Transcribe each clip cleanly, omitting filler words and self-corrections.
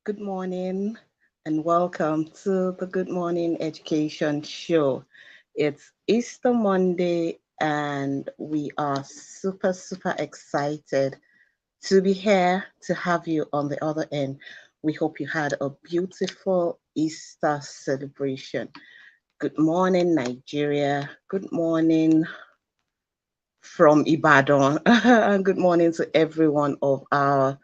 Good morning and welcome to the Good Morning Education Show. It's Easter Monday and we are super excited to be here to have you on the other end. We hope you had a beautiful Easter celebration. Good morning, Nigeria. Good morning from Ibadan. And good morning to every one uh,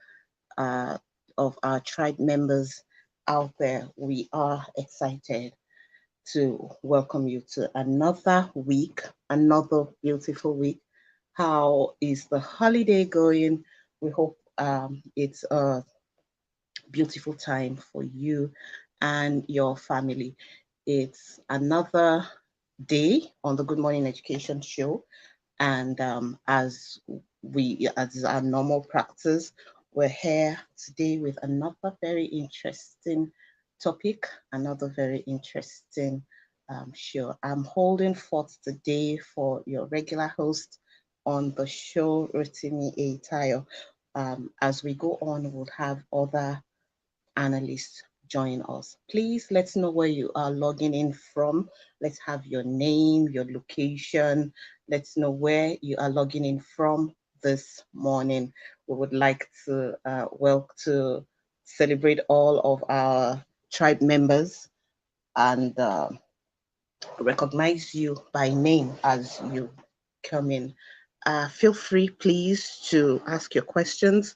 of our tribe members out there. We are excited to welcome you to another week, another beautiful week. How is the holiday going? We hope it's a beautiful time for you and your family. It's another day on the Good Morning Education Show. And as our normal practice, we're here today with another very interesting topic, another very interesting show. I'm holding forth today for your regular host on the show, Rotimi A. Tayo. As we go on, we'll have other analysts join us. Please let's know where you are logging in from. Let's have your name, your location. Let's know where you are logging in from this morning. We would like to to celebrate all of our tribe members and recognize you by name as you come in. Feel free, please, to ask your questions,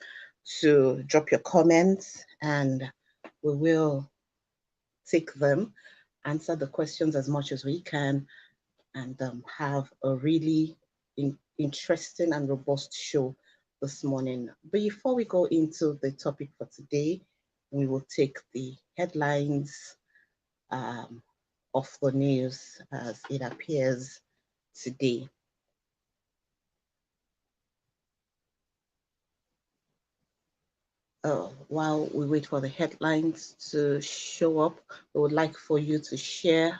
to drop your comments, and we will take them, answer the questions as much as we can, and have a really interesting and robust show this morning. Before we go into the topic for today, we will take the headlines um, of the news as it appears today. While we wait for the headlines to show up, we would like for you to share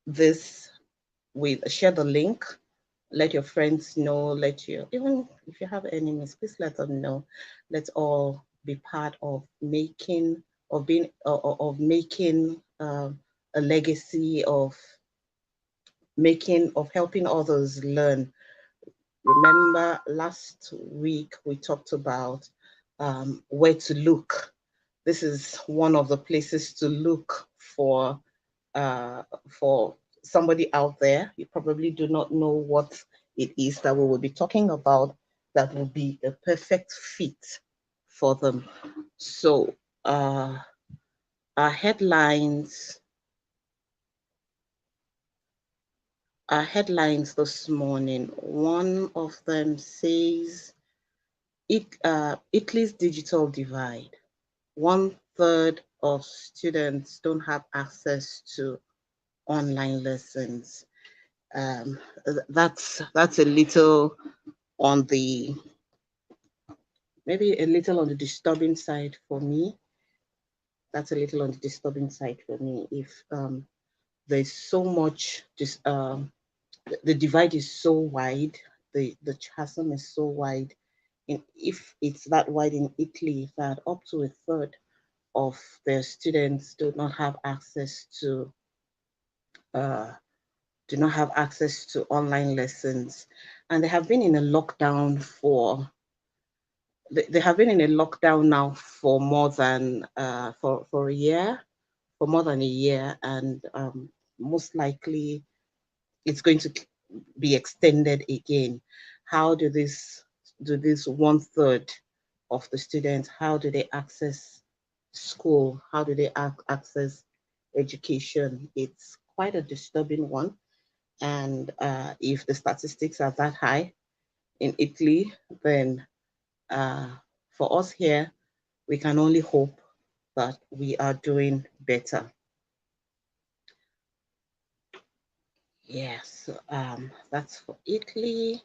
this share the link. Let your friends know. Even if you have enemies, please let them know. Let's all be part of making a legacy of helping others learn. Remember, last week we talked about where to look. This is one of the places to look for somebody out there. You probably do not know what it is that we will be talking about that will be a perfect fit for them. So our headlines, our headlines this morning. One of them says Italy's digital divide. One third of students don't have access to online lessons. Um, that's a little on the maybe a little on the disturbing side for me. That's a little on the disturbing side for me. If there's so much, just the divide is so wide, the chasm is so wide. And if it's that wide in Italy, that up to a third of their students uh, do not have access to online lessons, and they have been in a lockdown they have been in a lockdown now for more than for a year, for more than a year, and most likely it's going to be extended again. How do this one third of the students, how do they access school? How do they access education? It's quite a disturbing one. And if the statistics are that high in Italy, then uh, for us here, we can only hope that we are doing better. Yes, that's for Italy.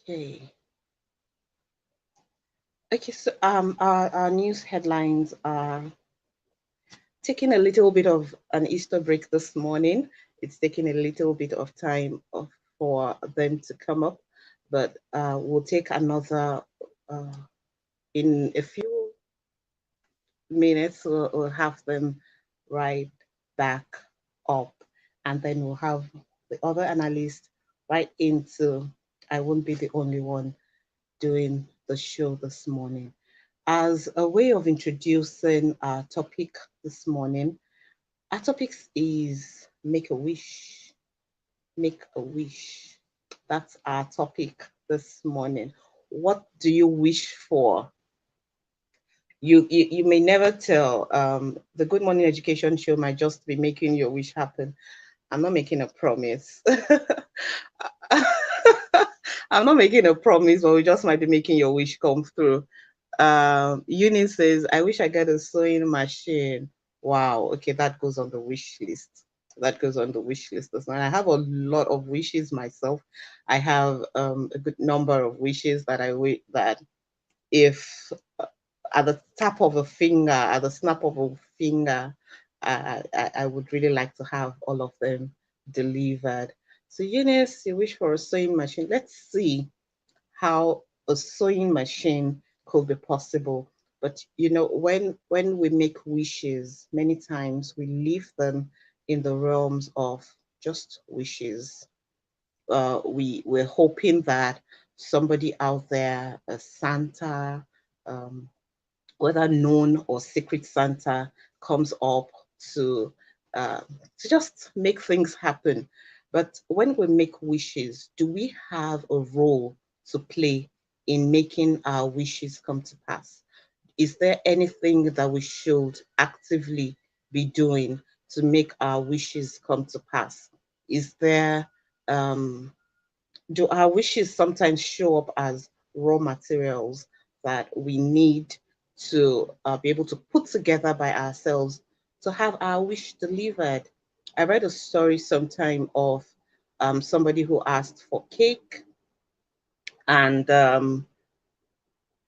Okay. Okay, so our news headlines are taking a little bit of an Easter break this morning. It's taking a little bit of time off for them to come up, but we'll take another uh, in a few minutes. We'll have them right back up, and then we'll have the other analyst right into. I won't be the only one doing the show this morning. As a way of introducing our topic this morning, our topic is make a wish. Make a wish. That's our topic this morning. What do you wish for? You may never tell. The Good Morning Education Show might just be making your wish happen. I'm not making a promise. I'm not making a promise, but we just might be making your wish come through. Eunice says, I wish I got a sewing machine. Wow. Okay, that goes on the wish list. That goes on the wish list. And I have a lot of wishes myself. I have a good number of wishes that I wish that if at the tap of a finger, at the snap of a finger, I would really like to have all of them delivered. So Eunice, you wish for a sewing machine. Let's see how a sewing machine could be possible. But you know, when we make wishes, many times we leave them in the realms of just wishes. We're hoping that somebody out there, a Santa, um, whether known or secret Santa, comes up to uh, to just make things happen. But when we make wishes, do we have a role to play in making our wishes come to pass? Is there anything that we should actively be doing to make our wishes come to pass? Is there um, do our wishes sometimes show up as raw materials that we need to be able to put together by ourselves to have our wish delivered? I read a story sometime of somebody who asked for cake, and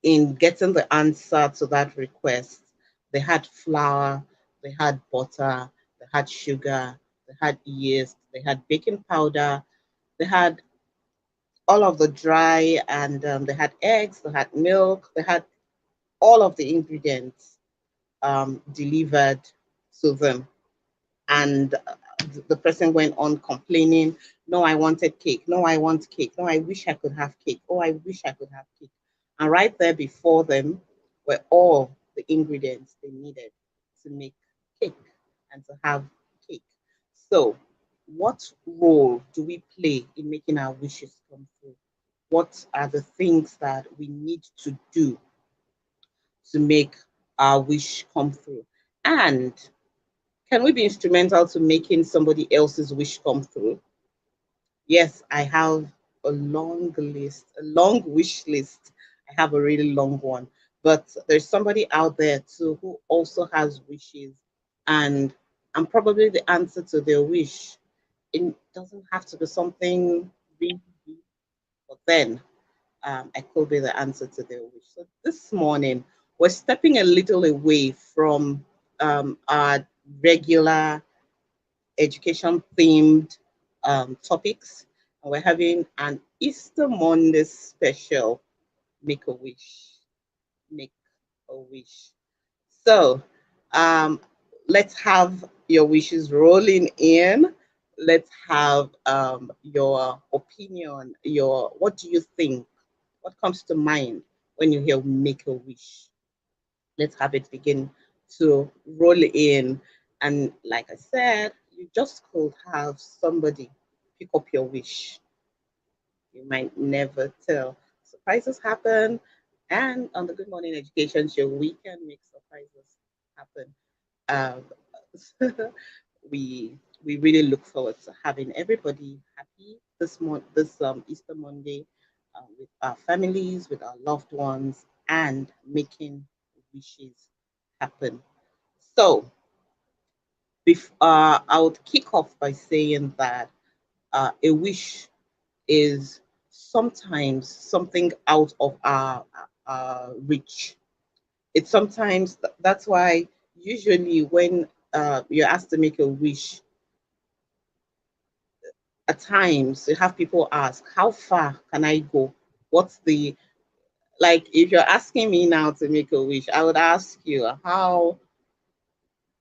in getting the answer to that request, they had flour, they had butter, they had sugar, they had yeast, they had baking powder, they had all of the dry, and they had eggs, they had milk, they had all of the ingredients delivered to them. And the person went on complaining, no, I wanted cake. No, I want cake. No, I wish I could have cake. Oh, I wish I could have cake. And right there before them were all the ingredients they needed to make cake and to have cake. So, what role do we play in making our wishes come true? What are the things that we need to do to make our wish come through? And can we be instrumental to making somebody else's wish come through? Yes, I have a long list, a long wish list. I have a really long one. But there's somebody out there too who also has wishes, and I'm probably the answer to their wish. It doesn't have to be something really big, but then I could be the answer to their wish. So this morning, we're stepping a little away from our regular education themed topics. And we're having an Easter Monday special, Make a Wish. Make a Wish. So um, let's have your wishes rolling in. Let's have your opinion, your what do you think? What comes to mind when you hear make a wish? Let's have it begin to roll in. And like I said, you just could have somebody pick up your wish. You might never tell. Surprises happen. And on the Good Morning Education Show, we can make surprises happen. Um, we really look forward to having everybody happy this Easter Monday with our families, with our loved ones, and making wishes happen. So, I would kick off by saying that a wish is sometimes something out of our reach. It's sometimes that's why usually when you're asked to make a wish, at times you have people ask, how far can I go? What's the, like, if you're asking me now to make a wish, I would ask you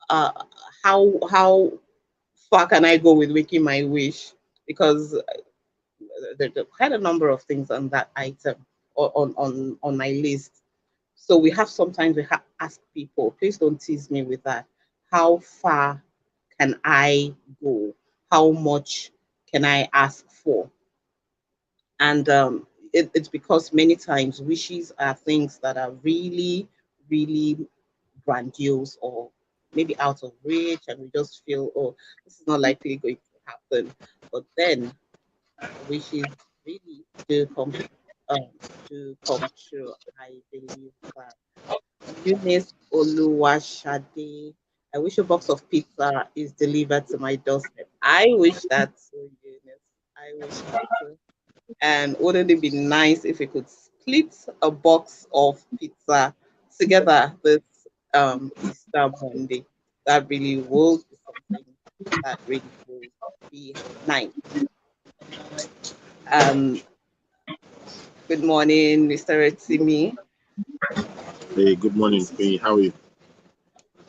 uh how far can I go with making my wish? Because there's quite a number of things on that item, or on my list. So we have, sometimes we ask people, please don't tease me with that. How far can I go? How much can I ask for? And it's because many times wishes are things that are really, really grandiose, or maybe out of reach, and we just feel, oh, this is not likely going to happen. But then wishes really um, do come true. I believe that. Eunice Oluwashade, I wish a box of pizza is delivered to my doorstep. I wish that too, Eunice. I wish that too. And wouldn't it be nice if we could split a box of pizza together this Easter Monday? That really will be something that really will be nice. Um, Good morning, Mr. Retsimi. Hey, good morning, Queen. How are you?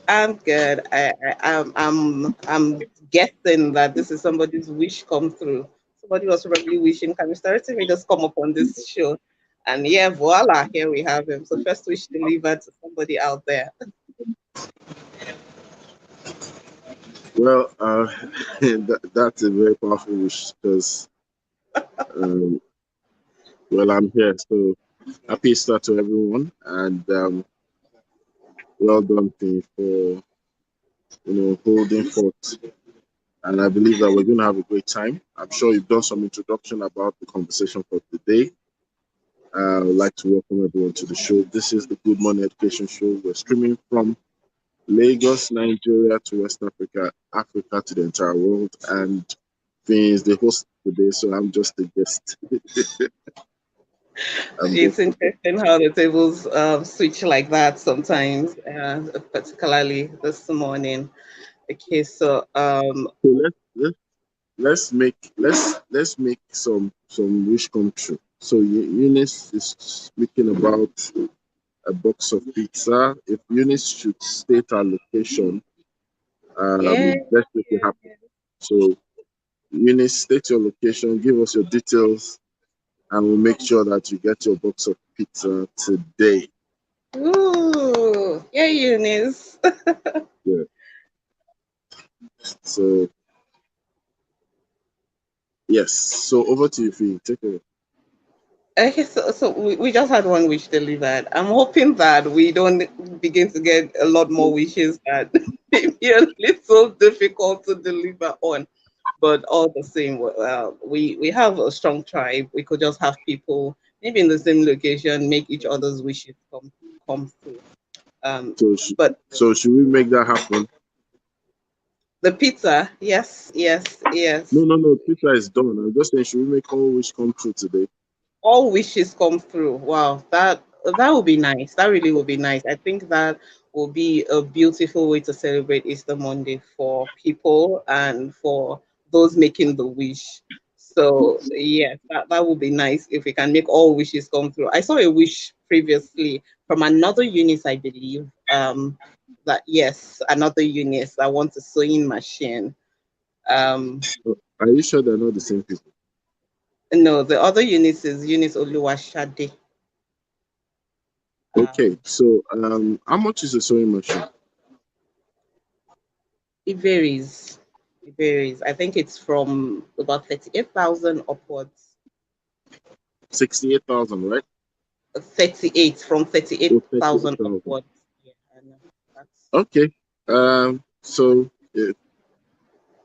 I'm good. I'm guessing that this is somebody's wish come true. Somebody was probably wishing, can Mr. Retsimi just come up on this show? And yeah, voila, here we have him. So first wish delivered to somebody out there. Well, that's a very powerful wish because, um, well, I'm here. So happy Easter to everyone, and well done, Queen, for holding forth. And I believe that we're going to have a great time. I'm sure you've done some introduction about the conversation for today. I'd like to welcome everyone to the show. This is the Good Morning Education Show. We're streaming from Lagos, Nigeria to West Africa, Africa to the entire world, and Vince, the host today, so I'm just a guest. I'm It's just a guest. interesting how the tables switch like that sometimes, particularly this morning. Okay, so So let's make some wish come true. So Eunice is speaking about a box of pizza. If Eunice should state her location, yeah. let's make it happen. So Eunice, state your location, give us your details, and we'll make sure that you get your box of pizza today. Ooh, yeah, Eunice. Yeah. So yes. So over to you, Fee. Take it. Okay, so we just had one wish delivered. I'm hoping that we don't begin to get a lot more wishes that may be a little difficult to deliver on. But all the same, we have a strong tribe. We could just have people maybe in the same location make each other's wishes come through. Um, So but should we make that happen? the pizza, yes, yes, No, yes. no, no. Pizza is done. I'm just saying, should we make all wish come true today? All wishes come through. Wow, that would be nice. That really would be nice. I think that will be a beautiful way to celebrate Easter Monday for people and for those making the wish. So yes, that would be nice if we can make all wishes come through. I saw a wish previously from another unit, I believe. That yes, another unit that wants a sewing machine. Um, Are you sure they're not the same people? no, the other unit is Unit Oluwashade. Okay. Um, So how much is a sewing machine? It varies. It varies. I think it's from about 38,000 upwards. 68,000, right? 38 from Oh, 38,000 38,000. upwards. Yeah, I know. That's Okay. So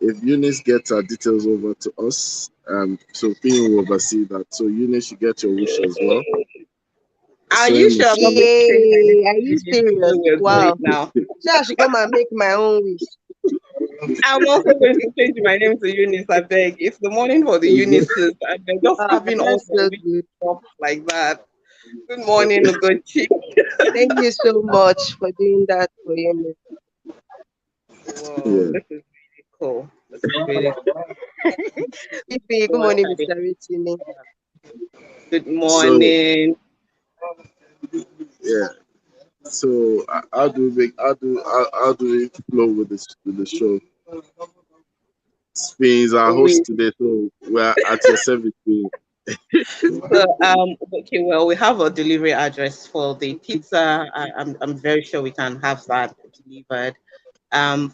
if Eunice gets her details over to us, so Fee will oversee that. So Eunice should get your wish as well. A Are you sewing sure I'm not going machine. to change my name Yay! Are to you Eunice the way serious? we're going Wow. now? So I should come and make my own wish. I'm also going to change my name to Eunice, I beg. It's the morning for the Eunices, and they're just Wow, having all that's their so wish good. stuff like that. Good morning, Ugochi. Thank you so much for doing that for you. Whoa, Yeah. this is really cool. Really Good what morning, are they? Mr. Ritini. Good So morning. yeah. So how do we flow with the show? Spin is our We host today, so we're at your service. Spin. okay. Well, we have a delivery address for the pizza. I'm very sure we can have that delivered.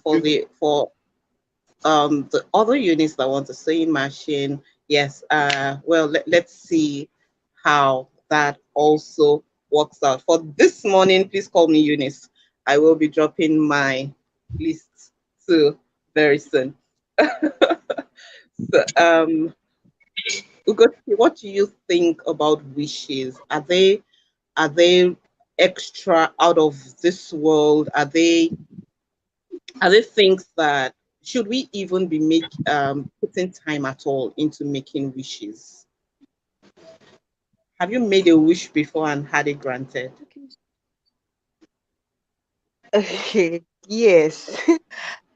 For the other units that want a sewing machine, yes. Well, let's see how that also works out. For this morning, please call me Eunice. I will be dropping my list too very soon. So, Ugo, what do you think about wishes? Are they extra out of this world? Are they things that should we even be putting time at all into making wishes? Have you made a wish before and had it granted? Okay, yes.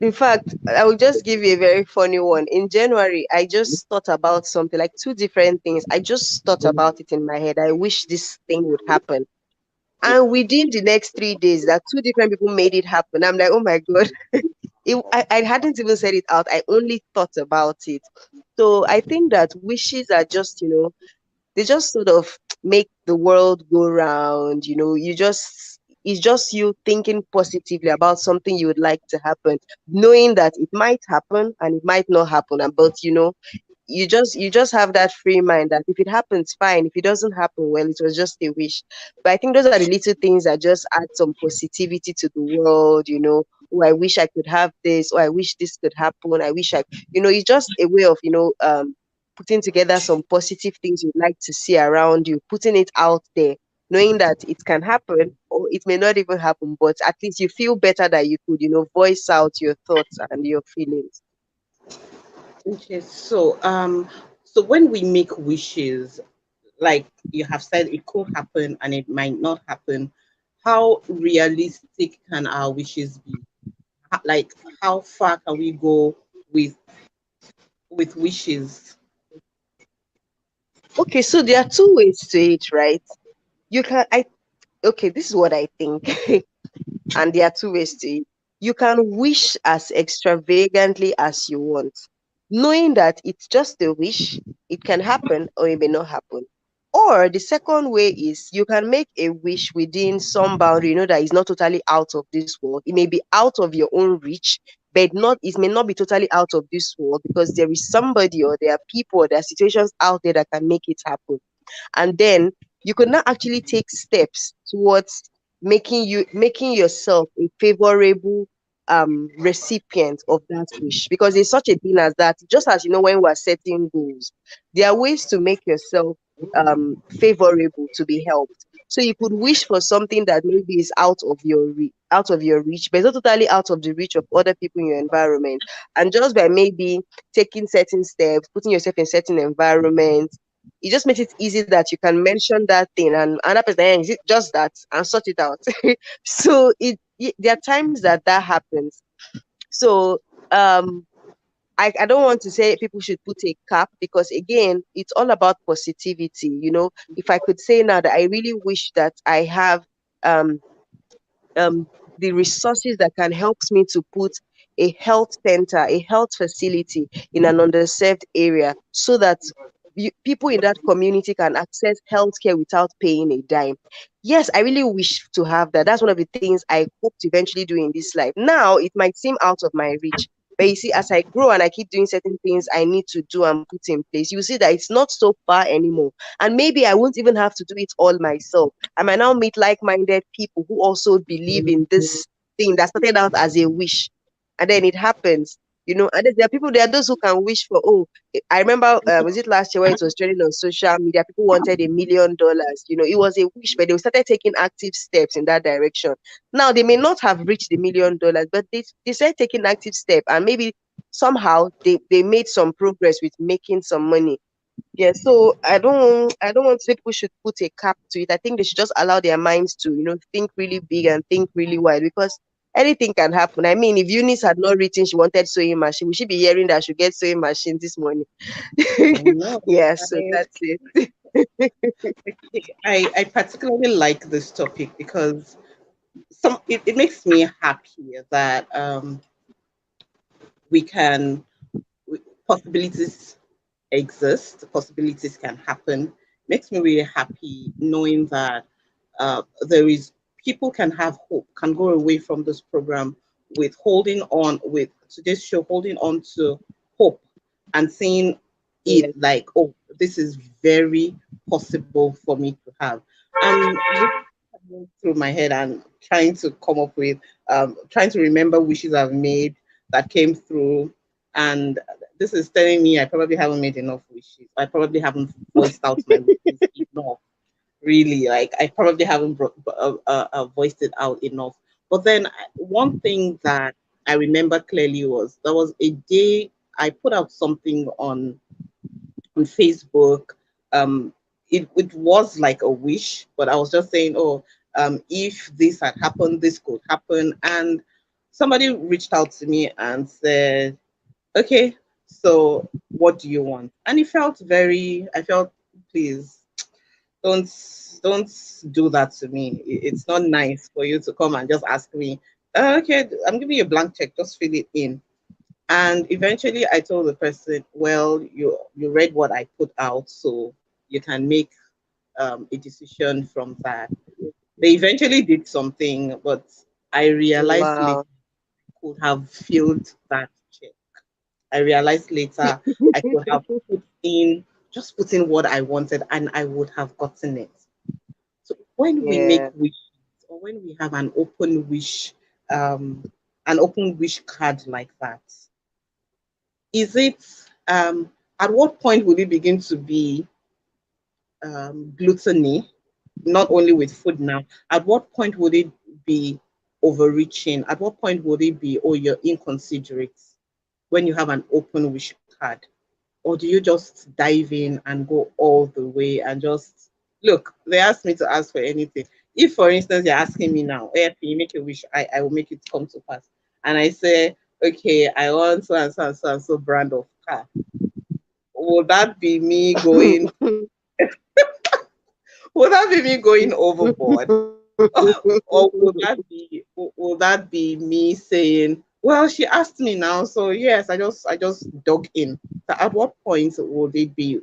In fact, I will just give you a very funny one. In January, I just thought about something like two different things. I just thought about it in my head. I wish this thing would happen. And within the next 3 days, that two different people made it happen. I'm like, oh my God. I hadn't even said it out. I only thought about it. So I think that wishes are just, they just sort of make the world go round. It's just you thinking positively about something you would like to happen, knowing that it might happen and it might not happen. But you just have that free mind that if it happens, fine. If it doesn't happen, well, it was just a wish. But I think those are the little things that just add some positivity to the world. Oh, I wish I could have this, or I wish this could happen. I wish it's just a way of, putting together some positive things you'd like to see around you, putting it out there, knowing that it can happen or it may not even happen, but at least you feel better that you could, voice out your thoughts and your feelings. Okay, so when we make wishes, like you have said, it could happen and it might not happen. How realistic can our wishes be? Like, how far can we go with wishes? Okay, so there are two ways to it, right? You can, I, okay, this is what I think. And there are two ways to it. You can wish as extravagantly as you want, knowing that it's just a wish, it can happen or it may not happen. Or the second way is you can make a wish within some boundary, that is not totally out of this world. It may be out of your own reach, but it may not be totally out of this world because there is somebody or there are people or there are situations out there that can make it happen. And then you could now actually take steps towards making yourself a favorable recipient of that wish, because there's such a thing as that. Just as when we're setting goals, there are ways to make yourself favorable to be helped. So you could wish for something that maybe is out of your reach, but it's not totally out of the reach of other people in your environment. And just by maybe taking certain steps, putting yourself in certain environments, it just makes it easy that you can mention that thing and another person, "Eh, is it just that?" and sort it out. So there are times that happens. So um I don't want to say people should put a cap, because again, it's all about positivity. If I could say now that I really wish that I have um um, the resources that can help me to put a health center, a health facility in an underserved area, so that people in that community can access healthcare without paying a dime. Yes, I really wish to have that. That's one of the things I hope to eventually do in this life. Now, it might seem out of my reach. But you see, as I grow and I keep doing certain things I need to do and put in place, you see that it's not so far anymore. And maybe I won't even have to do it all myself. I might now meet like-minded people who also believe in this thing that started out as a wish, and then it happens. And then there are those who can wish for. Oh, I remember, was it last year where it was trending on social media? People wanted $1 million. It was a wish, but they started taking active steps in that direction. Now they may not have reached the $1 million, but they started taking active step, and maybe somehow they made some progress with making some money. Yeah, so I don't want to say people should put a cap to it. I think they should just allow their minds to, think really big and think really wide, because anything can happen. I mean, if Eunice had not written she wanted sewing machine, we should be hearing that she get sewing machine this morning. I know. Yeah, so that's it. I particularly like this topic because it makes me happy that we can possibilities exist, possibilities can happen. Makes me really happy knowing that there is people can have hope, can go away from this program with holding on with today's show, holding on to hope and seeing it Yeah. like, oh, this is very possible for me to have. And this going through my head and trying to come up with, trying to remember wishes I've made that came through. And this is telling me I probably haven't made enough wishes. I probably haven't voiced out my wishes enough. Really, like I probably haven't voiced it out enough. But then one thing that I remember clearly was there was a day I put out something on Facebook. It was like a wish, but I was just saying, oh, if this had happened, this could happen. And somebody reached out to me and said, okay, so what do you want? And it felt very, I felt, please don't don't do that to me. It's not nice for you to come and just ask me, okay, I'm giving you a blank check, just fill it in. And eventually I told the person, well, you read what I put out, so you can make a decision from that. They eventually did something, but I realized later Wow. I could have filled that check. I realized later I could have just put in what I wanted and I would have gotten it. So when we make Yeah. wishes or when we have um, an open wish card like that, is it at what point will it begin to be gluttony, not only with food now? At what point would it be overreaching? At what point would it be, oh, you're inconsiderate when you have an open wish card? Or do you just dive in and go all the way and just look? They asked me to ask for anything. If, for instance, you're asking me now, hey, can you make a wish? I will make it come to pass. And I say, okay, I want so and so and so and so brand of car. Would that be me going? Would that be me going overboard? Or would that be me saying, well, she asked me now, so yes, I just dug in. So at what point would it be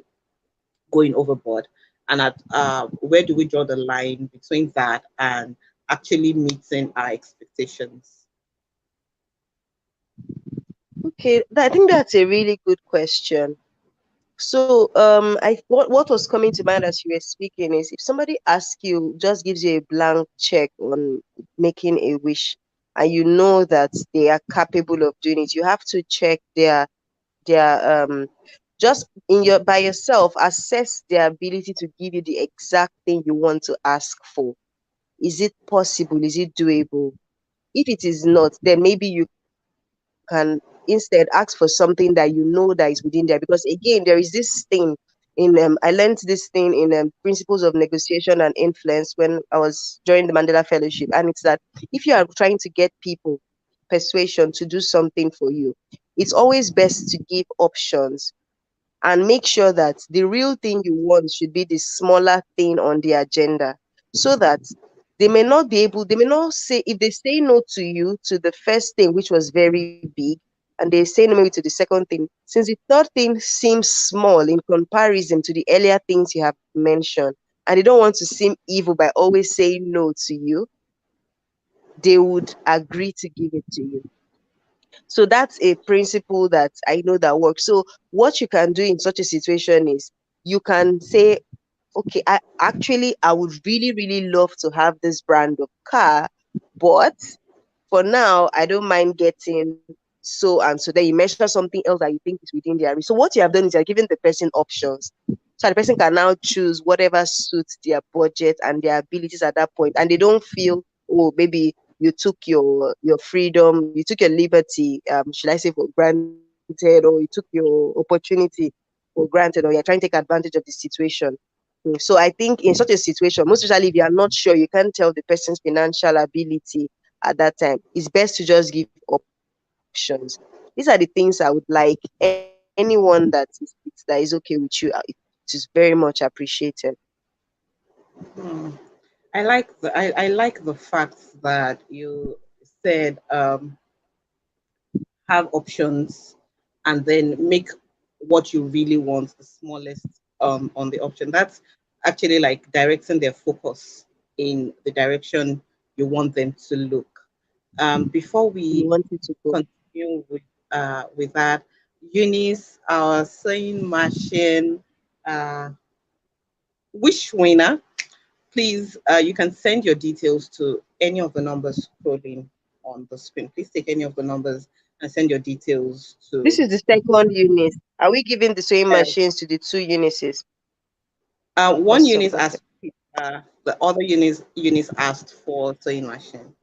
going overboard? And at where do we draw the line between that and actually meeting our expectations? Okay, I think that's a really good question. So, what was coming to mind as you were speaking is if somebody asks you, just gives you a blank check on making a wish, and you know that they are capable of doing it, you have to check their just in your by yourself assess their ability to give you the exact thing you want to ask for. Is it possible? Is it doable? If it is not, then maybe you can instead ask for something that you know that is within there. Because again, there is this thing in I learned this thing in principles of negotiation and influence when I was joining the Mandela Fellowship, and it's that if you are trying to get people persuasion to do something for you, it's always best to give options and make sure that the real thing you want should be the smaller thing on the agenda so that they may not say, if they say no to you to the first thing, which was very big, and they say no maybe to the second thing, since the third thing seems small in comparison to the earlier things you have mentioned, and they don't want to seem evil by always saying no to you, they would agree to give it to you. So that's a principle that I know that works. So what you can do in such a situation is you can say, okay, I would really, really love to have this brand of car, but for now, I don't mind getting so and so. Then you measure something else that you think is within their reach. So what you have done is you're giving the person options. So the person can now choose whatever suits their budget and their abilities at that point, and they don't feel, oh, maybe you took your freedom, you took your liberty, should I say, for granted, or you took your opportunity for granted, or you're trying to take advantage of the situation. So I think in such a situation, most especially if you are not sure, you can't tell the person's financial ability. at that time, it's best to just give options. These are the things I would like anyone that is okay with you. It is very much appreciated. Hmm. I like the fact that you said have options and then make what you really want the smallest on the option. That's actually like directing their focus in the direction you want them to look. Before You we want it to go. continue with that, Eunice, our sewing machine uh, wish winner, please, you can send your details to any of the numbers scrolling on the screen. Please take any of the numbers and send your details This to is the second unit. Are we giving the sewing uh, machines to the two units? one Awesome. unit Okay. asked the other units asked for sewing machine.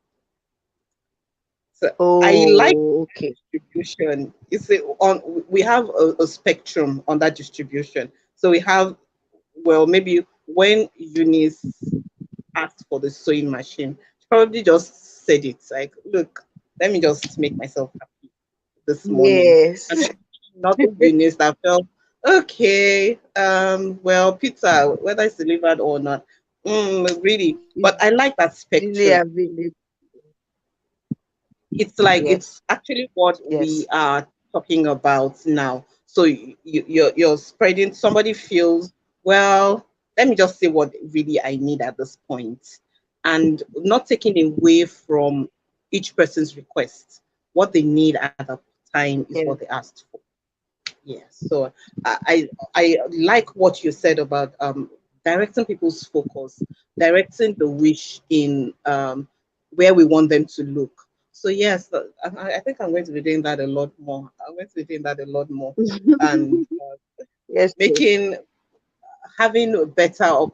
So I like Oh, okay. distribution. You see, on we have a spectrum on that distribution. So we have, well, maybe when Eunice asked for the sewing machine, she probably just said it like, look, let me just make myself happy this morning. Yes. And then another Eunice that felt, okay, well, pizza, whether it's delivered or not, really. It's But I like that easily spectrum. available. It's like it's Yes. actually what we Yes. are talking about now. So you're spreading. Somebody feels, well, let me just say what really I need at this point, and not taking away from each person's request. What they need at the time is what Yeah. they asked for. Yes. So I like what you said about directing people's focus, directing the wish in where we want them to look. So yes, I think I'm going to be doing that a lot more. I'm going to be doing that a lot more, and Yes. Yes. making having better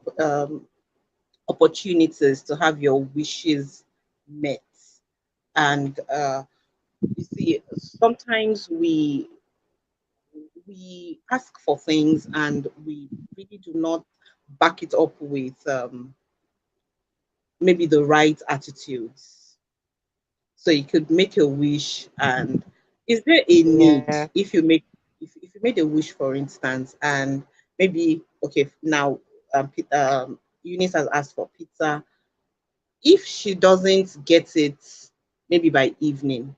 opportunities to have your wishes met. And you see, sometimes we ask for things and we really do not back it up with maybe the right attitudes. So you could make a wish, and is there a Yeah. need if you made a wish, for instance, and maybe okay now Eunice has asked for pizza. If she doesn't get it, maybe by evening,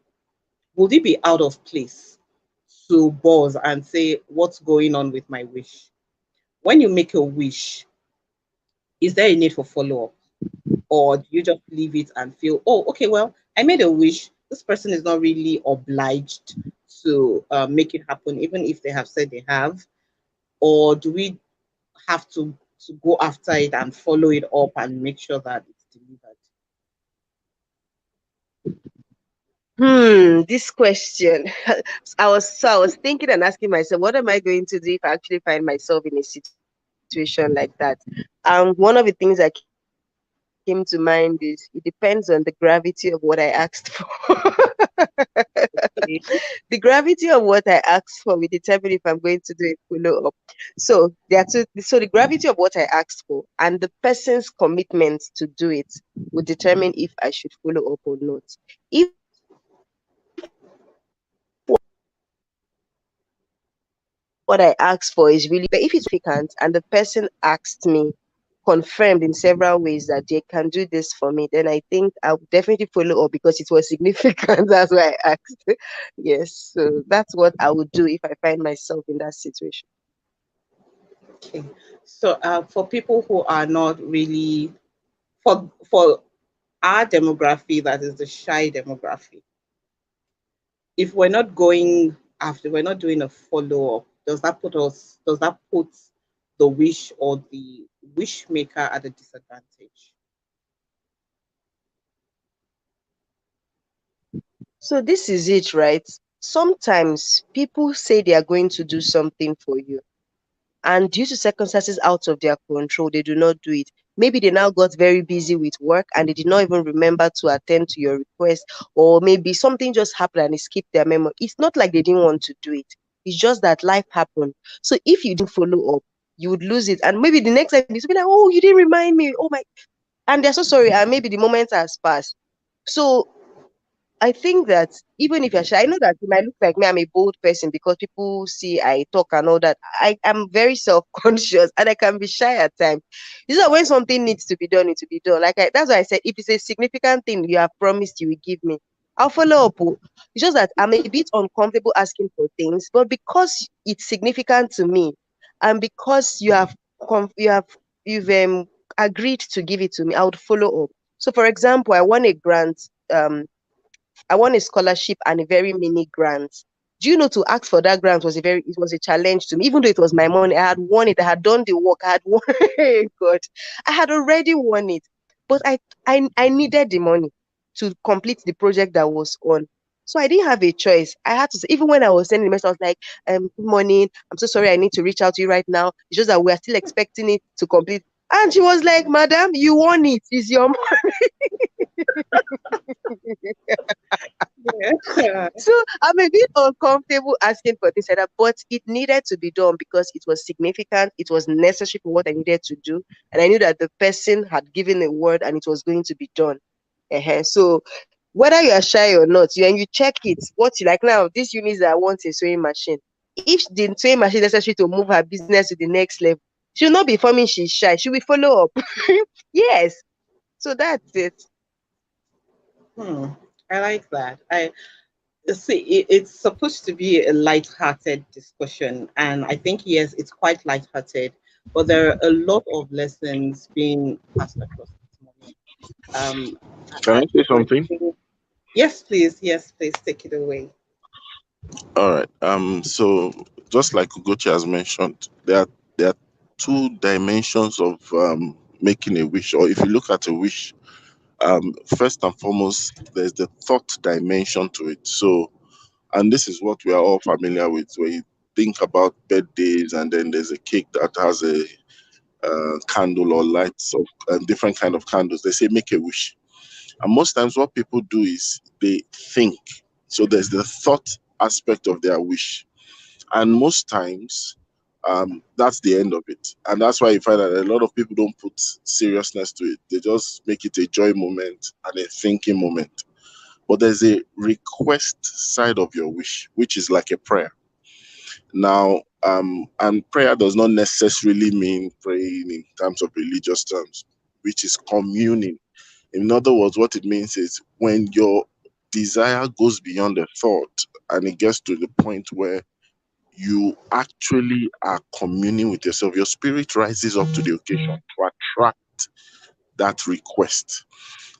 would it be out of place to pause and say what's going on with my wish? When you make a wish, is there a need for follow up? Or do you just leave it and feel, oh, okay, well, I made a wish. This person is not really obliged to make it happen, even if they have said they have? Or do we have to go after it and follow it up and make sure that it's delivered? This question. I was thinking and asking myself, what am I going to do if I actually find myself in a situation like that? One of the things that came to mind is it depends on the gravity of what I asked for. Okay. The gravity of what I asked for will determine if I'm going to do a follow up. So the gravity of what I asked for and the person's commitment to do it will determine if I should follow up or not. If what I asked for is really significant and the person asked me, confirmed in several ways that they can do this for me, then I think I'll definitely follow up because it was significant. That's why I asked. Yes, so that's what I would do if I find myself in that situation. Okay. So for people who are not really for our demography, that is the shy demography, if we're not going after, we're not doing a follow up, does that put the wish or the wish maker at a disadvantage? So this is it, right? Sometimes people say they are going to do something for you, and due to circumstances out of their control, they do not do it. Maybe they now got very busy with work and they did not even remember to attend to your request, or maybe something just happened and it skipped their memory. It's not like they didn't want to do it, it's just that life happened. So if you didn't follow up, you would lose it. And maybe the next time you be like, oh, you didn't remind me. Oh my, and they're so sorry. And maybe the moment has passed. So I think that even if you're shy, I know that it might look like me, I'm a bold person because people see I talk and all that. I am very self-conscious and I can be shy at times. You know, when something needs to be done, it to be done. That's why I said if it's a significant thing you have promised you will give me, I'll follow up. Oh. It's just that I'm a bit uncomfortable asking for things, but because it's significant to me, and because you have you've agreed to give it to me, I would follow up. So, for example, I won a grant. I won a scholarship and a very mini grant. Do you know to ask for that grant was it was a challenge to me, even though it was my money. I had won it, I had done the work, I had won God. I had already won it. But I needed the money to complete the project that was on. So I didn't have a choice. I had to say, even when I was sending the message, I was like, good morning. I'm so sorry I need to reach out to you right now. It's just that we're still expecting it to complete. And she was like, Madam, you won it. It's your Yeah. So I'm a bit uncomfortable asking for this and that, but it needed to be done because it was significant. It was necessary for what I needed to do. And I knew that the person had given a word and it was going to be done. So whether you are shy or not, and you check it, what you like now, this Eunice that wants a sewing machine. If the sewing machine is necessary to move her business to the next level, she'll not be forming she's shy. She will follow up. Yes. So that's it. Hmm. I like that. I see it's supposed to be a light-hearted discussion, and I think yes, it's quite light-hearted, but there are a lot of lessons being passed across this morning. Um, Can I say I something? think yes, please, yes, please take it away. All right. So just like Ugochi has mentioned, there are two dimensions of making a wish, or if you look at a wish, first and foremost, there's the thought dimension to it. So, and this is what we are all familiar with, where you think about birthdays, and then there's a cake that has a candle or lights of different kind of candles. They say make a wish, and most times what people do is they think. So there's the thought aspect of their wish, and most times that's the end of it. And that's why you find that a lot of people don't put seriousness to it. They just make it a joy moment and a thinking moment. But there's a request side of your wish, which is like a prayer. Now, and prayer does not necessarily mean praying in terms of religious terms, which is communing. In other words, what it means is when your desire goes beyond the thought and it gets to the point where you actually are communing with yourself, your spirit rises up to the occasion to attract that request.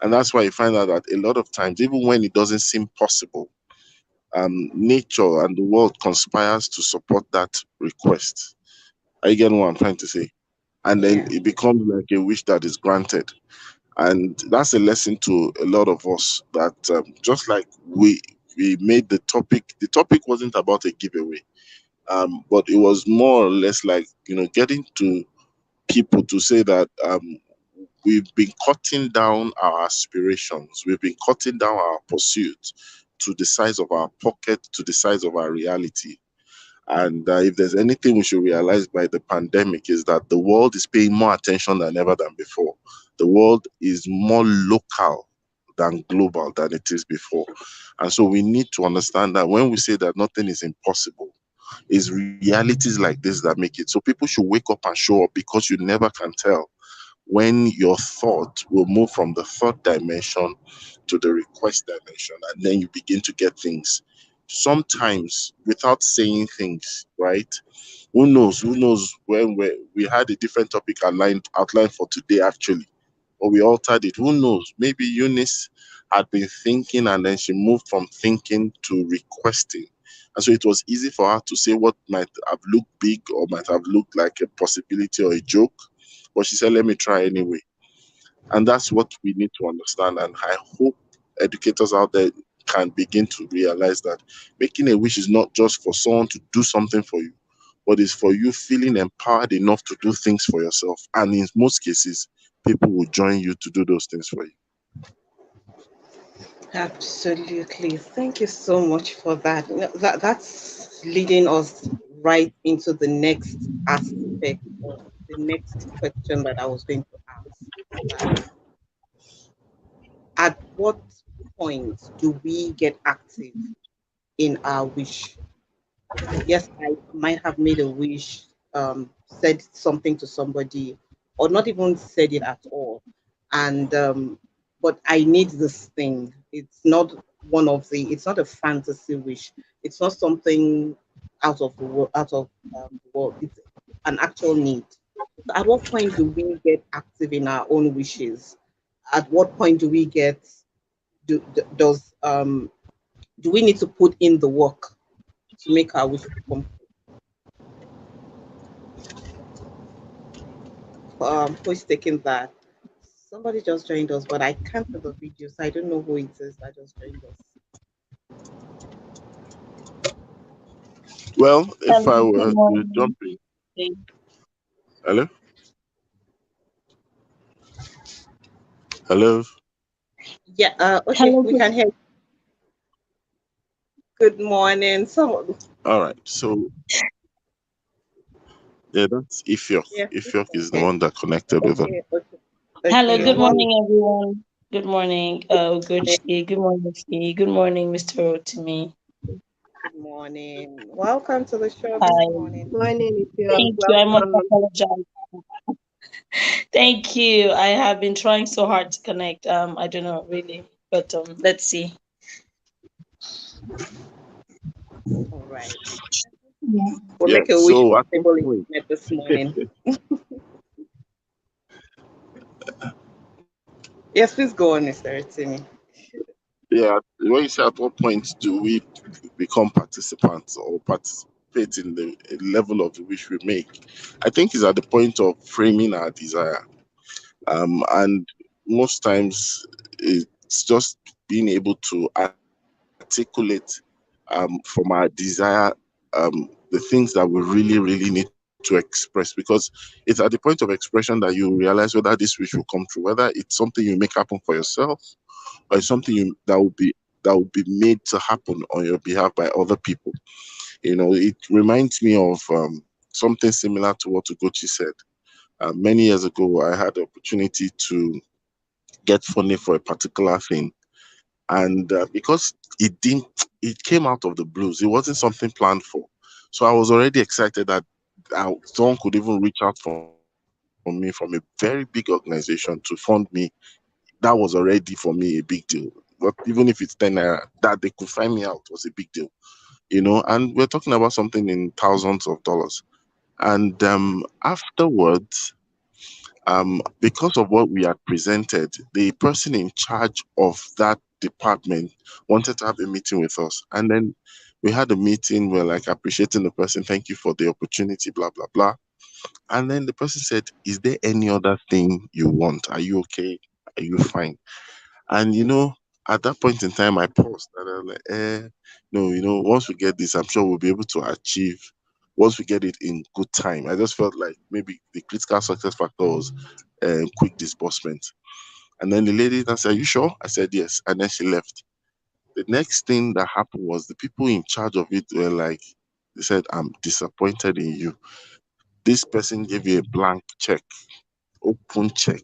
And that's why you find out that a lot of times, even when it doesn't seem possible, nature and the world conspires to support that request. Are you getting what I'm trying to say? And then Yeah. it becomes like a wish that is granted. And that's a lesson to a lot of us that just like we made the topic wasn't about a giveaway, but it was more or less like getting to people to say that we've been cutting down our aspirations, we've been cutting down our pursuit to the size of our pocket, to the size of our reality. And if there's anything we should realize by the pandemic is that the world is paying more attention than ever than before. The world is more local than global than it is before. And so we need to understand that when we say that nothing is impossible, it's realities like this that make it. So people should wake up and show up, because you never can tell when your thought will move from the thought dimension to the request dimension, and then you begin to get things sometimes without saying things, right? Who knows when we had a different topic outlined for today actually, or we altered it. Who knows, maybe Eunice had been thinking and then she moved from thinking to requesting, and so it was easy for her to say what might have looked big or might have looked like a possibility or a joke, but she said, let me try anyway. And that's what we need to understand. And I hope educators out there can begin to realize that making a wish is not just for someone to do something for you, but it's for you feeling empowered enough to do things for yourself. And in most cases, people will join you to do those things for you. Absolutely. Thank you so much for that. That's leading us right into the next aspect of the next question that I was going to ask. That at what point do we get active in our wish? Yes, I might have made a wish, said something to somebody, or not even said it at all. And but I need this thing. It's not it's not a fantasy wish. It's not something out of the world. It's an actual need. So at what point do we get active in our own wishes? At what point do we get does do we need to put in the work to make our wishes come? Who is taking that? Somebody just joined us, but I can't see the video, so I don't know who it is that just joined us. Well, if I Hello, good were to morning. jump in, hello, hello. Yeah, okay, Hello, we can hear you. Good morning. So, All right. So yeah, that's Ifyok. yeah, Ifyok is the okay, one that connected with us. okay. hello, Okay, good well, morning, everyone. Good morning, good day. Good morning, Steve. Good morning, Mr. Rotimi. good morning. Welcome to the show this Hi. morning. Morning, if you're Thank you. I must welcome. apologize. Thank you. I have been trying so hard to connect. I don't know really, but let's see. All right. Yeah. We'll Yeah. make a wish So for at what stable point? internet this morning. Yes, please go on, Mr. Timmy. Yeah. When you say at what point do we become participants or participate in the level of the wish we make? I think it's at the point of framing our desire. And most times it's just being able to articulate from our desire the things that we really, really need to express, because it's at the point of expression that you realize whether this wish will come true, whether it's something you make happen for yourself or it's something that will be made to happen on your behalf by other people. It reminds me of something similar to what Ugochi said. Many years ago, I had the opportunity to get funding for a particular thing, and because it came out of the blues, it wasn't something planned for. So I was already excited that someone could even reach out for me from a very big organization to fund me. That was already for me a big deal. But even if it's 10 naira, that they could find me out was a big deal. And we're talking about something in thousands of dollars. And afterwards, because of what we had presented, the person in charge of that department wanted to have a meeting with us. And then we had a meeting, we're like appreciating the person, thank you for the opportunity, blah, blah, blah. And then the person said, is there any other thing you want? Are you okay? Are you fine? And at that point in time, I paused and I was like, no, once we get this, I'm sure we'll be able to achieve. Once we get it in good time, I just felt like maybe the critical success factor was quick disbursement. And then the lady then said, "Are you sure?" I said, "Yes." And then she left. The next thing that happened was the people in charge of it were like, they said, "I'm disappointed in you. This person gave you a blank check, open check,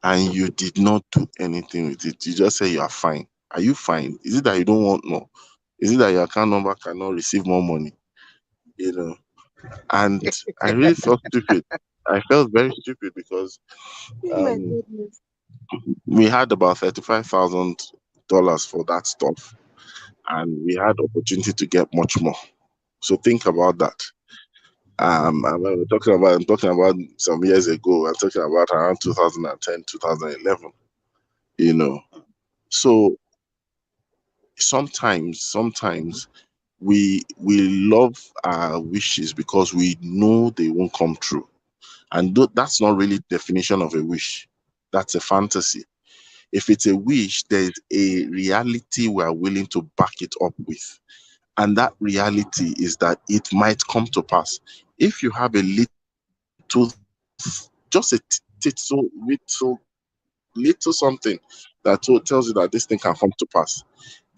and you did not do anything with it. You just say you are fine. Are you fine? Is it that you don't want more? Is it that your account number cannot receive more money?" You know, and I really felt stupid. I felt very stupid because Oh my um, goodness. we had about $35,000 for that stuff, and we had opportunity to get much more. So think about that. And when I'm talking about some years ago. I'm talking about around 2010, 2011. You know, so sometimes we love our wishes because we know they won't come true, and that's not really definition of a wish. That's a fantasy. If it's a wish, there's a reality we are willing to back it up with. And that reality is that it might come to pass. If you have a just a little something that tells you that this thing can come to pass,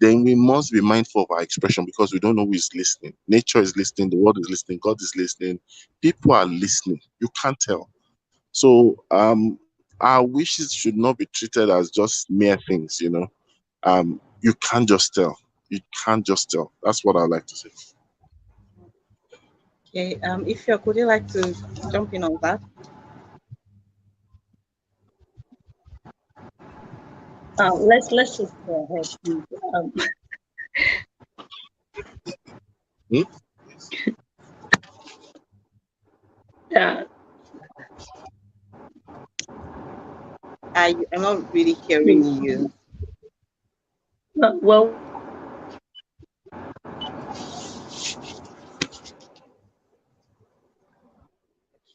then we must be mindful of our expression because we don't know who is listening. Nature is listening, the world is listening, God is listening, people are listening. You can't tell. So our wishes should not be treated as just mere things. You can't just tell. You can't just tell. That's what I like to say. Okay, if you could you like to jump in on that? Let's just go ahead, please. Hmm? Yeah. I'm not really hearing Please. you. Well,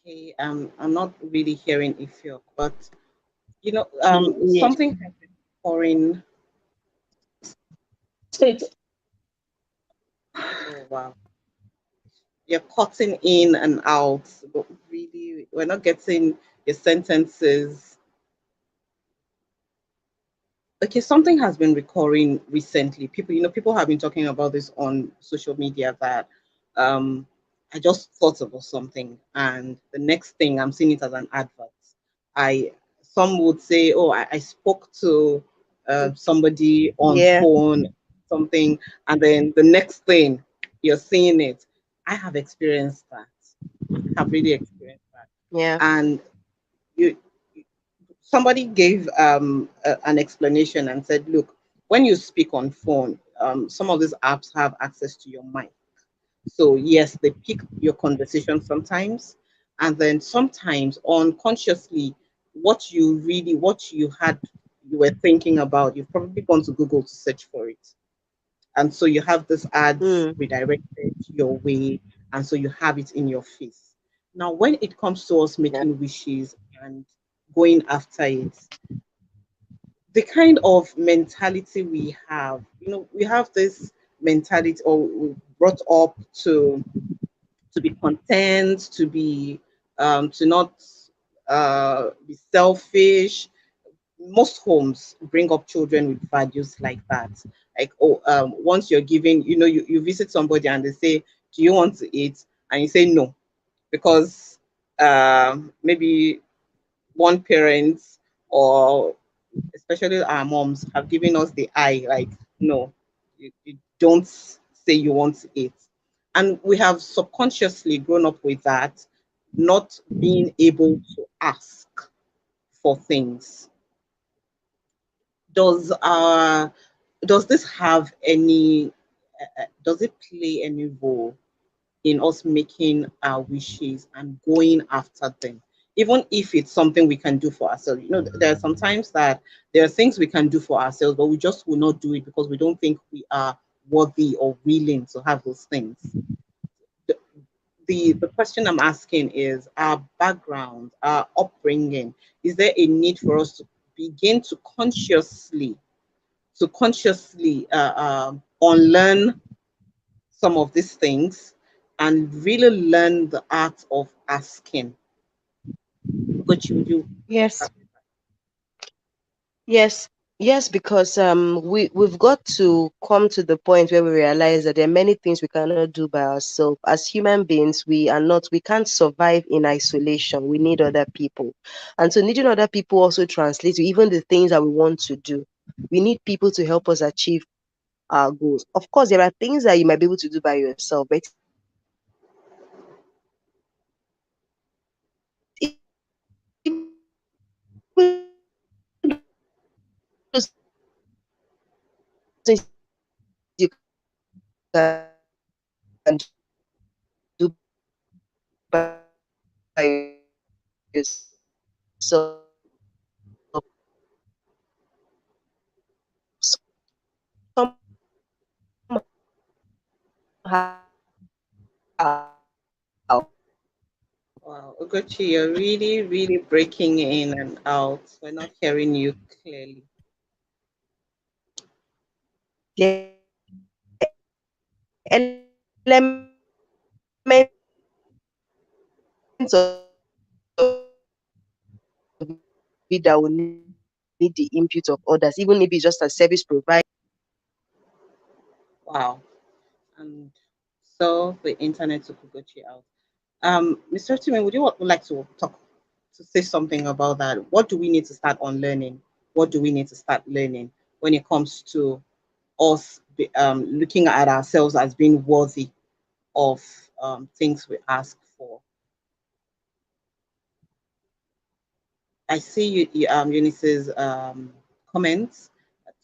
Okay, I'm not really hearing Ifyok, but yes. something has been pouring. So it's Oh wow, you're cutting in and out, but really, we're not getting your sentences. Okay, something has been recurring recently. People have been talking about this on social media that um I just thought about something and the next thing I'm seeing it as an advert. I Some would say, oh, I spoke to somebody on Yeah. phone, something, and then the next thing you're seeing it. I have experienced that. I have really experienced that. Yeah. And you somebody gave an explanation and said, look, when you speak on phone, some of these apps have access to your mic. So yes, they pick your conversation sometimes, and then sometimes unconsciously, what you were thinking about, you've probably gone to Google to search for it, and so you have this ads Mm. redirected your way, and so you have it in your face. Now, when it comes to us Yeah. making wishes and going after it, the kind of mentality we have, we have this mentality, or we brought up to be content, to not be selfish. Most homes bring up children with values like that. Like, oh, once you're giving, you visit somebody and they say, "Do you want to eat?" And you say no because maybe one parent, or especially our moms, have given us the eye, like, no, you don't say you want to eat. And we have subconsciously grown up with that, not being able to ask for things. Does does this have any does it play any role in us making our wishes and going after them, even if it's something we can do for ourselves? There are sometimes that there are things we can do for ourselves, but we just will not do it because we don't think we are worthy or willing to have those things. The question I'm asking is, our background, our upbringing, is there a need for us to begin to consciously unlearn some of these things and really learn the art of asking? But you would you like to Yes. start with Yes. Yes, because we've got to come to the point where we realize that there are many things we cannot do by ourselves. As human beings, we can't survive in isolation. We need other people. And so needing other people also translates to even the things that we want to do. We need people to help us achieve our goals. Of course, there are things that you might be able to do by yourself, but even those things you can't do by yourself, you need other people to help you do it. And even those things you can't do by yourself, you need other people to help you do it. And so there are things you can do by yourself, but there are things you can't do by yourself. And so some Wow, Ugochi, you're really, really breaking in and out. We're not hearing you clearly. Wow. And so the internet took Ugochi out. Mr. Timmy, would like to say something about that? What do we need to start unlearning? What do we need to start learning? when it comes to us looking at ourselves as being worthy of things we ask for. I see Eunice's comments.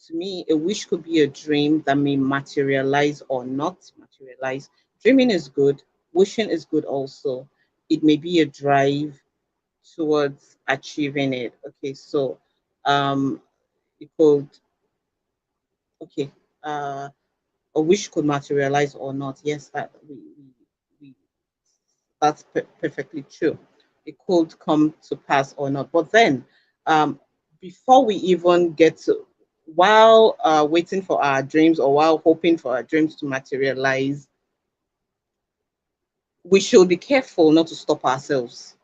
To me, a wish could be a dream that may materialize or not materialize. Dreaming is good, wishing is good also. It may be a drive towards achieving it. Okay, so um, it could, okay, uh, a wish could materialize or not. Yes, we that's perfectly true. It could come to pass or not. But then, um, before we even get to, while waiting for our dreams or while hoping for our dreams to materialize, we should be careful not to stop ourselves.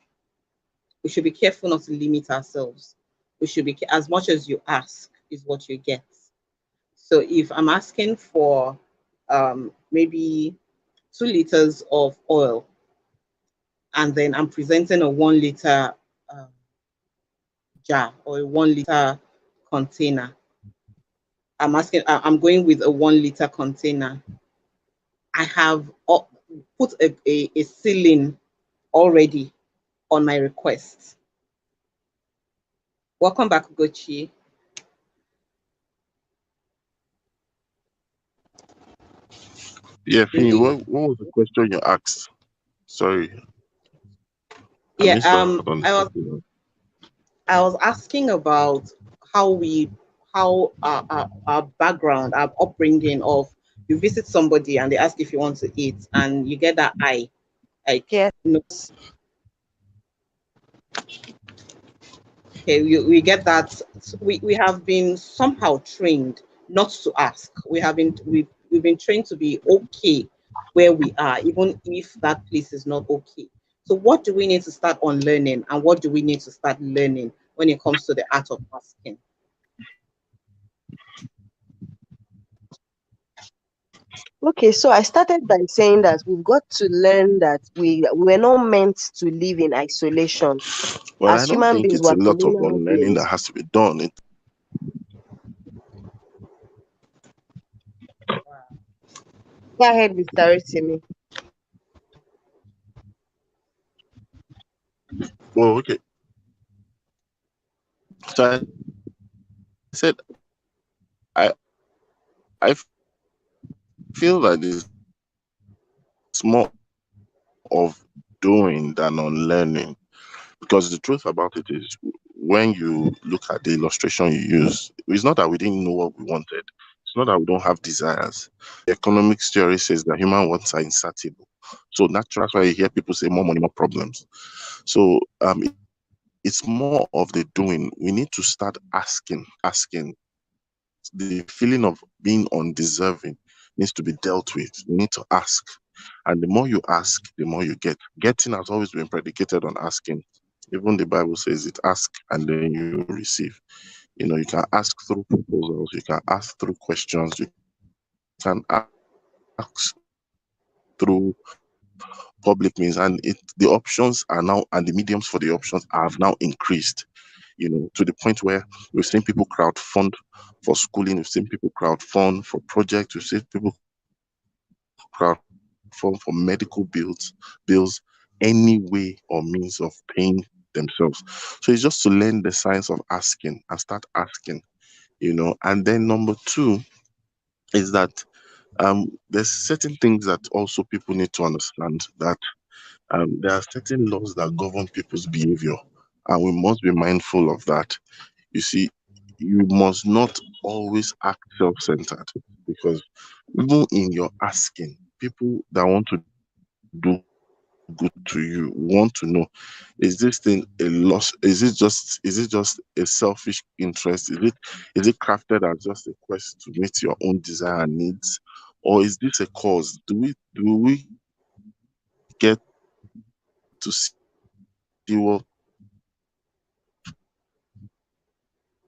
We should be careful not to limit ourselves. We should be, as much as you ask, is what you get. So if I'm asking for maybe 2 liters of oil, and then I'm presenting a 1 liter um, jar or a 1 liter container. I'm going with a 1 liter container. I have put a ceiling already on my request. Welcome back, Gochi. Yeah, Fini, Really? what was the question you asked? Sorry, I Yeah, missed out on the question. I was asking about how we how our background, our upbringing of you visit somebody and they ask if you want to eat and you get that eye like Yes. no. Okay, we get that we have been somehow trained not to ask. We've been trained to be okay where we are, even if that place is not okay. So what do we need to start unlearning and what do we need to start learning when it comes to the art of asking? Okay, so I started by saying that we've got to learn that we're not meant to live in isolation. Well, I As don't human think beings, it's we're a lot of communal unlearning that beings. has to be done. Wow. Go ahead, Mr. Rotimi. Well, okay. So I said I feel that it's more of doing than unlearning. Because the truth about it is, when you look at the illustration you use, it's not that we didn't know what we wanted. It's not that we don't have desires. The economics theory says that human wants are insatiable. So naturally, that's why you hear people say more money, more problems. So it's more of the doing. We need to start asking. The feeling of being undeserving needs to be dealt with. You need to ask. And the more you ask, the more you get. Getting has always been predicated on asking. Even the Bible says it, ask and then you receive. You know, you can ask through proposals, you can ask through questions, you can ask through public means, and the options are now, and the mediums for the options have now increased, you know, to the point where we've seen people crowd fund for schooling, we've seen people crowd fund for projects, we've seen people crowd fund for medical bills, any way or means of paying themselves. So it's just to learn the science of asking and start asking, you know. And then number two is that there's certain things that also people need to understand, that there are certain laws that govern people's behavior, and we must be mindful of that. You see, you must not always act self-centered, because even in your asking, people that want to do good to you want to know, is this thing a loss? Is it just a selfish interest? Is it crafted as just a quest to meet your own desire and needs, or is this a cause? Do we get to see what people are really going through? You know, so it's just to learn the science of asking and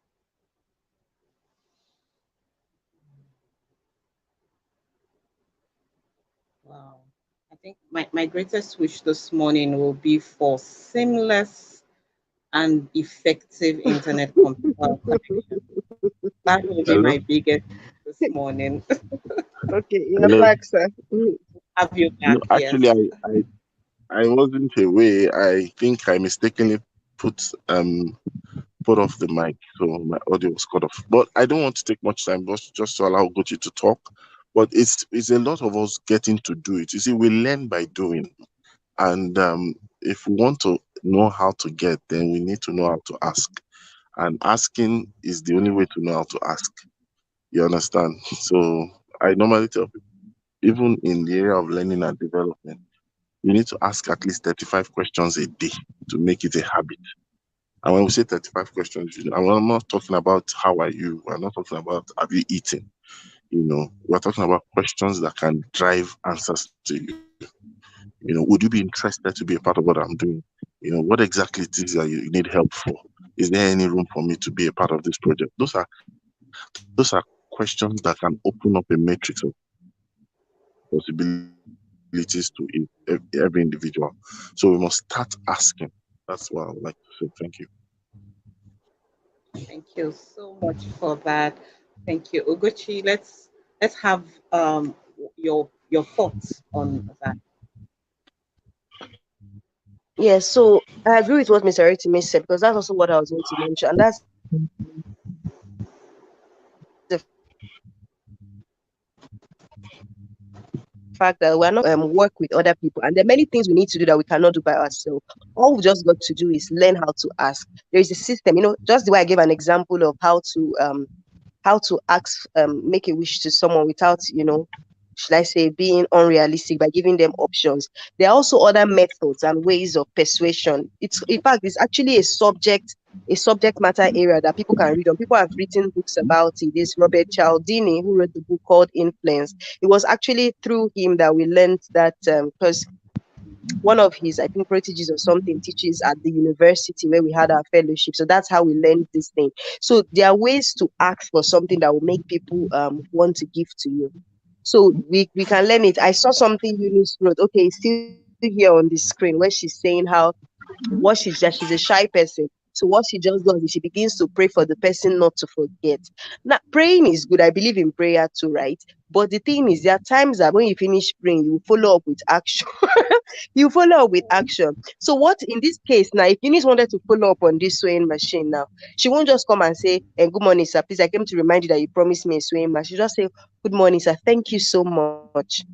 start asking, you know. And then number three is that Wow. I think my greatest wish this morning will be for seamless and effective internet connection. That will be Hello? my biggest this morning. Okay, you're Hello? back, sir. Have you No, back? actually, Yes. I wasn't away. I think I mistakenly put um put off the mic, so my audio was cut off. But I don't want to take much time, but just to allow Gucci to talk. But it's a lot of us getting to do it. You see, we learn by doing, and if we want to know how to get, then we need to know how to ask. And asking is the only way to know how to ask. You understand? So I normally tell people, even in the area of learning and development, you need to ask at least 35 questions a day to make it a habit. And when we say 35 questions, I'm not talking about how are you, we're not talking about have you eaten, we're talking about questions that can drive answers to you. Would you be interested to be a part of what I'm doing? What exactly it is that you need help for? Is there any room for me to be a part of this project? Those are questions that can open up a matrix of possibilities to every individual. So we must start asking. That's what I would like to say. Thank you. Thank you so much for that. Thank you, Ugochi. Let's have your thoughts on that. Yeah, so I agree with what Mr. Aritime said because that's also what I was going to mention. And that's the fact that we're not work with other people. And there are many things we need to do that we cannot do by ourselves. All we just got to do is learn how to ask. There is a system, just the way I gave an example of how to ask make a wish to someone without should I say being unrealistic by giving them options. There are also other methods and ways of persuasion. It's in fact it's actually a subject matter area that people can read on. People have written books about it. This Robert Cialdini, who wrote the book called Influence. It was actually through him that we learned that because one of his, I think, proteges or something teaches at the university where we had our fellowship. So that's how we learned this thing. So there are ways to ask for something that will make people want to give to you. So we can learn it. I saw something Eunice wrote. Okay, it's still here on the screen where she's saying how she's a shy person. So what she just does is she begins to pray for the person not to forget. Now, praying is good. I believe in prayer too, right? But the thing is, there are times that when you finish praying, you follow up with action. You follow up with action. So what in this case now, if Eunice wanted to follow up on this sewing machine now, she won't just come and say, good morning, sir. Please, I came to remind you that you promised me a sewing machine. She just say, good morning, sir. Thank you so much.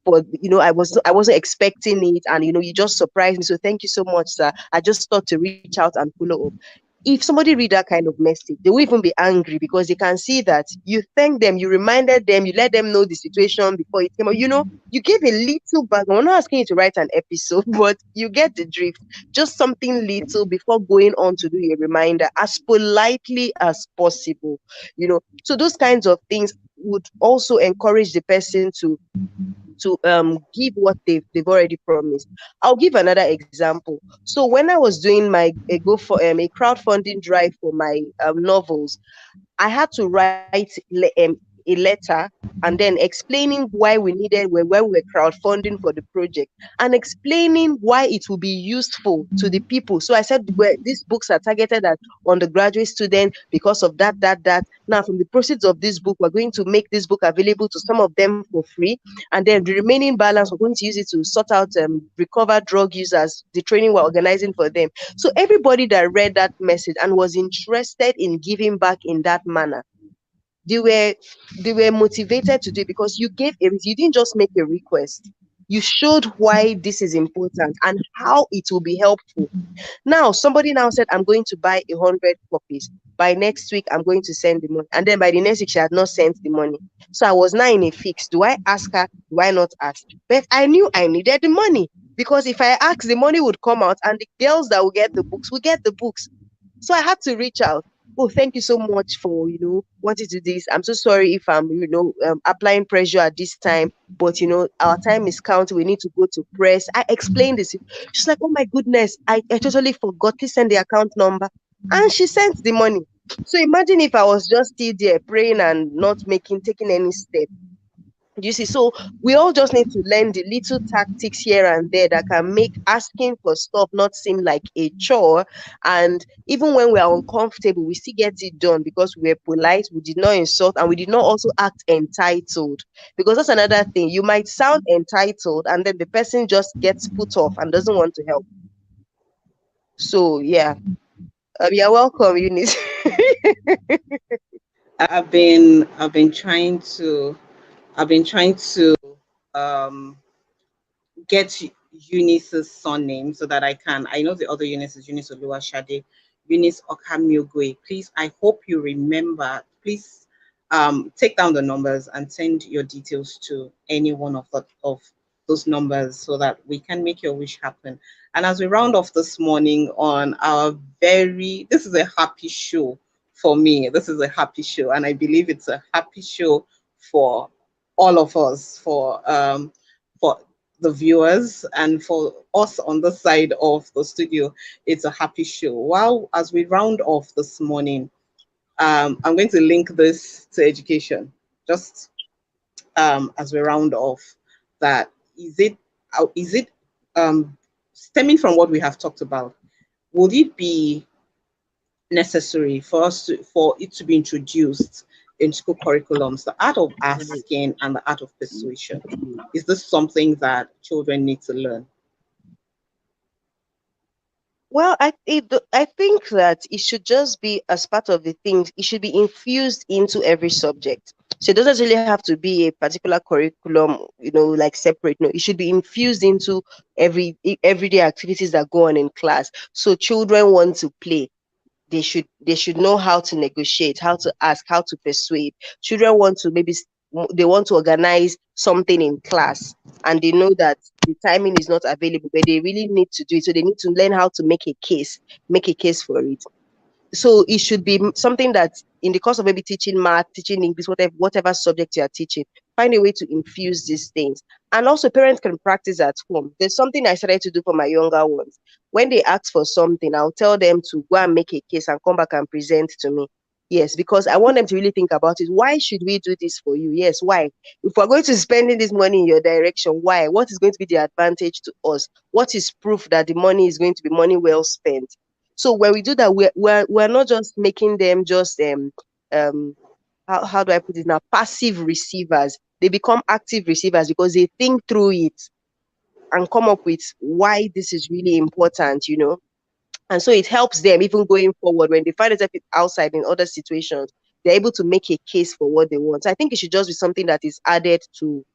But I wasn't expecting it, and you just surprised me. So thank you so much, sir. I just thought to reach out and follow up. If somebody read that kind of message, they will even be angry because they can see that you thank them, you reminded them, you let them know the situation before it came out. You gave a little background. I'm not asking you to write an episode, but you get the drift. Just something little before going on to do a reminder as politely as possible. So those kinds of things would also encourage the person to give what they've already promised. I'll give another example. So when I was doing my a crowdfunding drive for my novels, I had to write a letter and then explaining why we needed when we were crowdfunding for the project and explaining why it will be useful to the people. So I said, well, these books are targeted at undergraduate students because of that. Now, from the proceeds of this book, we're going to make this book available to some of them for free. And then the remaining balance, we're going to use it to sort out recovered drug users, the training we're organizing for them. So everybody that read that message and was interested in giving back in that manner, they were motivated to do it because you didn't just make a request. You showed why this is important and how it will be helpful. Now, somebody now said, I'm going to buy 100 copies. By next week, I'm going to send the money. And then by the next week, she had not sent the money. So I was now in a fix. Do I ask her? Do I not ask? But I knew I needed the money because if I asked, the money would come out and the girls that will get the books will get the books. So I had to reach out. Oh, thank you so much for, wanting to do this. I'm so sorry if I'm, applying pressure at this time, but, our time is counted. We need to go to press. I explained this. She's like, oh my goodness, I totally forgot to send the account number. And she sent the money. So imagine if I was just still there praying and not taking any step. You see, so we all just need to learn the little tactics here and there that can make asking for stuff not seem like a chore. And even when we are uncomfortable, we still get it done because we're polite, we did not insult, and we did not also act entitled. Because that's another thing. You might sound entitled, and then the person just gets put off and doesn't want to help. So yeah, you're welcome, Eunice. I've been trying to um get Eunice's surname so that I know the other Eunice is Eunice Oluwashade, Eunice Okamugwe. Please, I hope you remember. Please take down the numbers and send your details to any one of those numbers so that we can make your wish happen. And as we round off this morning on our this is a happy show for me. This is a happy show, and I believe it's a happy show for all of us, for the viewers and for us on the side of the studio. It's a happy show. While as we round off this morning, I'm going to link this to education. Just as we round off, that is it stemming from what we have talked about? Would it be necessary for it to be introduced in school curriculums, the art of asking and the art of persuasion? Is this something that children need to learn? Well, I think that it should just be as part of the things. It should be infused into every subject. So it doesn't really have to be a particular curriculum, like separate. No, it should be infused into everyday activities that go on in class. So children want to play, they should know how to negotiate, how to ask, how to persuade. Children want to they want to organize something in class, and they know that the timing is not available, but they really need to do it. So they need to learn how to make a case for it. So it should be something that in the course of maybe teaching math, teaching English, whatever subject you are teaching, find a way to infuse these things. And also parents can practice at home. There's something I started to do for my younger ones. When they ask for something, I'll tell them to go and make a case and come back and present to me. Yes, because I want them to really think about it. Why should we do this for you? Yes, why? If we're going to spending this money in your direction, why? What is going to be the advantage to us? What is proof that the money is going to be money well spent? So when we do that, we're not just making them just um how do I put it now, passive receivers. They become active receivers because they think through it and come up with why this is really important. And so it helps them even going forward when they find themselves outside in other situations. They're able to make a case for what they want. So I think it should just be something that is added to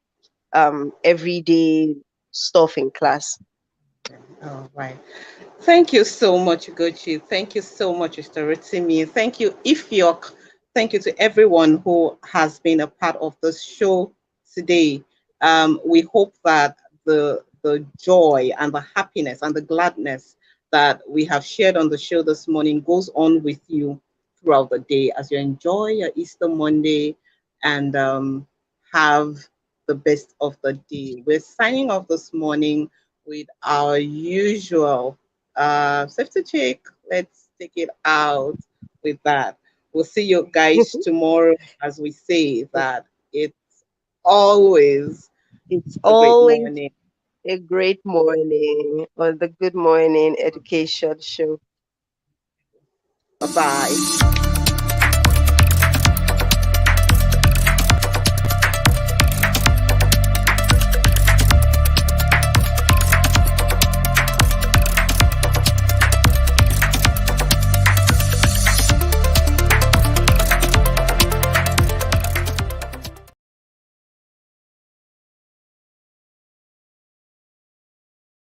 everyday stuff in class. All right. Thank you so much, Ugochi. Thank you so much, Mr. Rotimi. Thank you, Ifyok. Thank you to everyone who has been a part of this show today. We hope that the joy and the happiness and the gladness that we have shared on the show this morning goes on with you throughout the day as you enjoy your Easter Monday and have the best of the day. We're signing off this morning with our usual safety check. Let's take it out with that. We'll see you guys tomorrow as we say that it's always It's a great always morning. a great morning on the Good Morning Education Show. Bye bye.